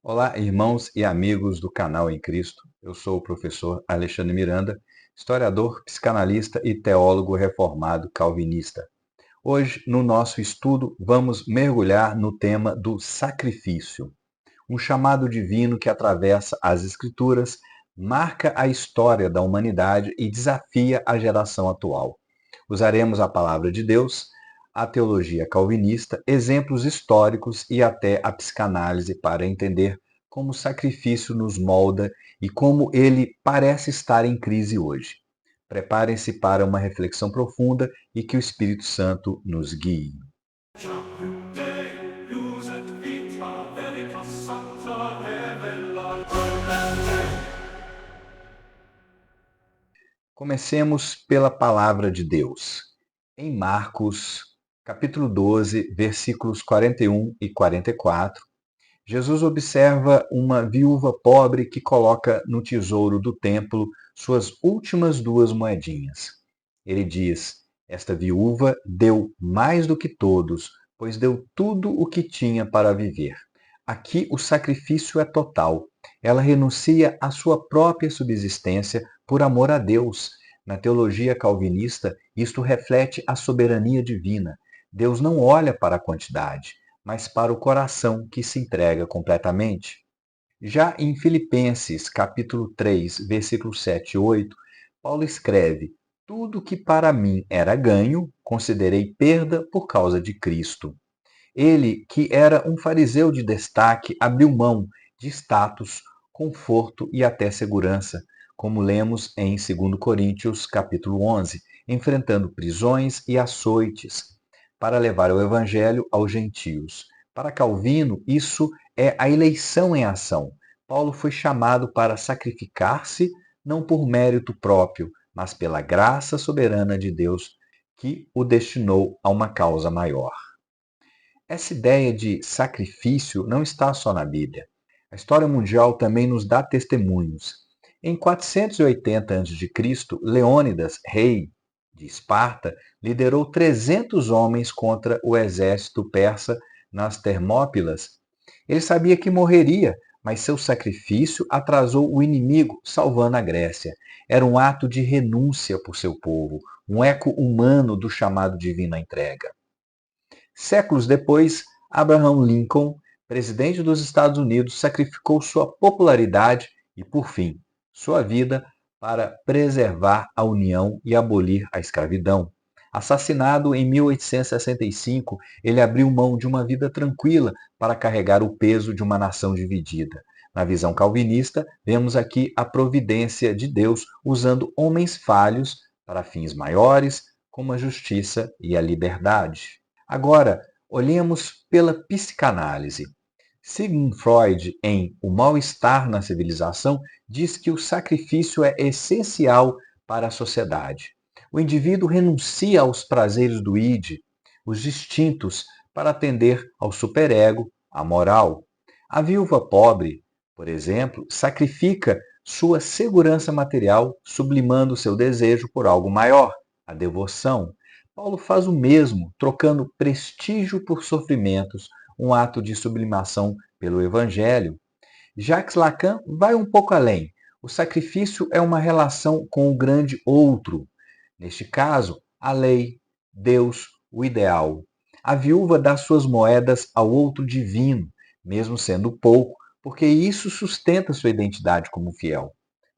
Olá, irmãos e amigos do canal em Cristo. Eu sou o professor Alexandre Miranda, historiador, psicanalista e teólogo reformado calvinista. Hoje, no nosso estudo, vamos mergulhar no tema do sacrifício, um chamado divino que atravessa as Escrituras, marca a história da humanidade e desafia a geração atual. Usaremos a palavra de Deus, a teologia calvinista, exemplos históricos e até a psicanálise para entender como o sacrifício nos molda e como ele parece estar em crise hoje. Preparem-se para uma reflexão profunda e que o Espírito Santo nos guie. Comecemos pela palavra de Deus. Em Marcos, capítulo 12, versículos 41 e 44, Jesus observa uma viúva pobre que coloca no tesouro do templo suas últimas duas moedinhas. Ele diz: Esta viúva deu mais do que todos, pois deu tudo o que tinha para viver. Aqui o sacrifício é total. Ela renuncia à sua própria subsistência por amor a Deus. Na teologia calvinista, isto reflete a soberania divina. Deus não olha para a quantidade, mas para o coração que se entrega completamente. Já em Filipenses, capítulo 3, versículos 7 e 8, Paulo escreve: Tudo que para mim era ganho, considerei perda por causa de Cristo. Ele, que era um fariseu de destaque, abriu mão de status, conforto e até segurança, como lemos em 2 Coríntios, capítulo 11, enfrentando prisões e açoites, para levar o evangelho aos gentios. Para Calvino, isso é a eleição em ação. Paulo foi chamado para sacrificar-se, não por mérito próprio, mas pela graça soberana de Deus, que o destinou a uma causa maior. Essa ideia de sacrifício não está só na Bíblia. A história mundial também nos dá testemunhos. Em 480 a.C., Leônidas, rei de Esparta, liderou 300 homens contra o exército persa nas Termópilas. Ele sabia que morreria, mas seu sacrifício atrasou o inimigo, salvando a Grécia. Era um ato de renúncia por seu povo, um eco humano do chamado divino à entrega. Séculos depois, Abraham Lincoln, presidente dos Estados Unidos, sacrificou sua popularidade e, por fim, sua vida para preservar a União e abolir a escravidão. Assassinado em 1865, ele abriu mão de uma vida tranquila para carregar o peso de uma nação dividida. Na visão calvinista, vemos aqui a providência de Deus usando homens falhos para fins maiores, como a justiça e a liberdade. Agora, olhemos pela psicanálise. Sigmund Freud, em O Mal-Estar na Civilização, diz que o sacrifício é essencial para a sociedade. O indivíduo renuncia aos prazeres do id, os instintos, para atender ao superego, à moral. A viúva pobre, por exemplo, sacrifica sua segurança material, sublimando seu desejo por algo maior, a devoção. Paulo faz o mesmo, trocando prestígio por sofrimentos, um ato de sublimação pelo Evangelho. Jacques Lacan vai um pouco além. O sacrifício é uma relação com o grande outro. Neste caso, a lei, Deus, o ideal. A viúva dá suas moedas ao outro divino, mesmo sendo pouco, porque isso sustenta sua identidade como fiel.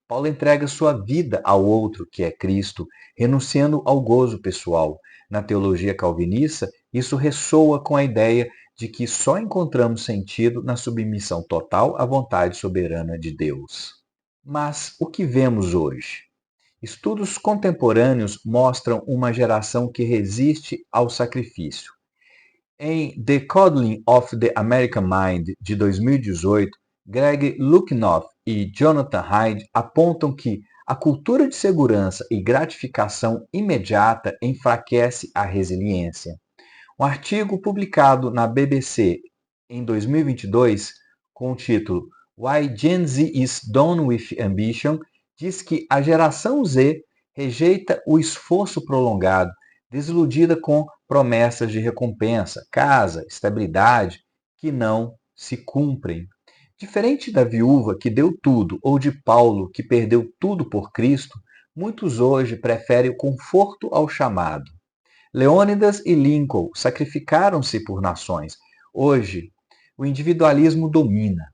Paulo entrega sua vida ao outro, que é Cristo, renunciando ao gozo pessoal. Na teologia calvinista, isso ressoa com a ideia de que só encontramos sentido na submissão total à vontade soberana de Deus. Mas o que vemos hoje? Estudos contemporâneos mostram uma geração que resiste ao sacrifício. Em The Coddling of the American Mind, de 2018, Greg Lukianoff e Jonathan Haidt apontam que a cultura de segurança e gratificação imediata enfraquece a resiliência. Um artigo publicado na BBC em 2022, com o título Why Gen Z is Done with Ambition, diz que a geração Z rejeita o esforço prolongado, desiludida com promessas de recompensa, casa, estabilidade, que não se cumprem. Diferente da viúva que deu tudo ou de Paulo que perdeu tudo por Cristo, muitos hoje preferem o conforto ao chamado. Leônidas e Lincoln sacrificaram-se por nações. Hoje, o individualismo domina.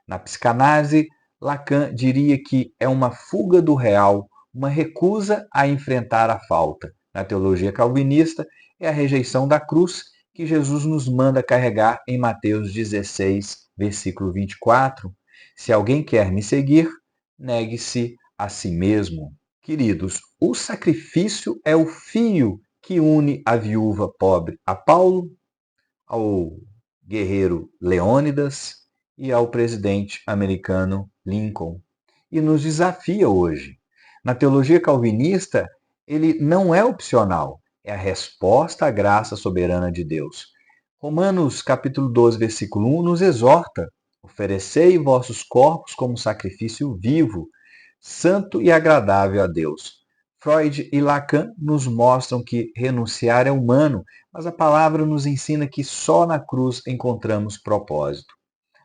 Na psicanálise, Lacan diria que é uma fuga do real, uma recusa a enfrentar a falta. Na teologia calvinista, é a rejeição da cruz que Jesus nos manda carregar em Mateus 16, versículo 24. Se alguém quer me seguir, negue-se a si mesmo. Queridos, o sacrifício é o fio que une a viúva pobre a Paulo, ao guerreiro Leônidas e ao presidente americano Lincoln. E nos desafia hoje. Na teologia calvinista, ele não é opcional, é a resposta à graça soberana de Deus. Romanos capítulo 12, versículo 1 nos exorta: oferecei vossos corpos como sacrifício vivo, santo e agradável a Deus. Freud e Lacan nos mostram que renunciar é humano, mas a palavra nos ensina que só na cruz encontramos propósito.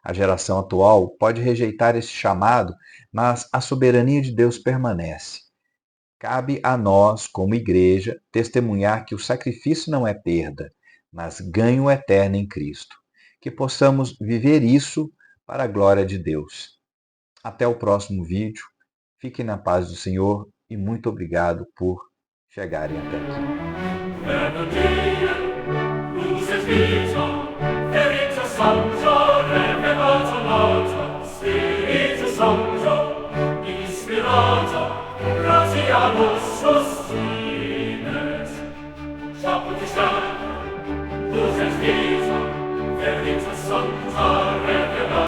A geração atual pode rejeitar esse chamado, mas a soberania de Deus permanece. Cabe a nós, como igreja, testemunhar que o sacrifício não é perda, mas ganho eterno em Cristo. Que possamos viver isso para a glória de Deus. Até o próximo vídeo. Fiquem na paz do Senhor e muito obrigado por chegarem até aqui.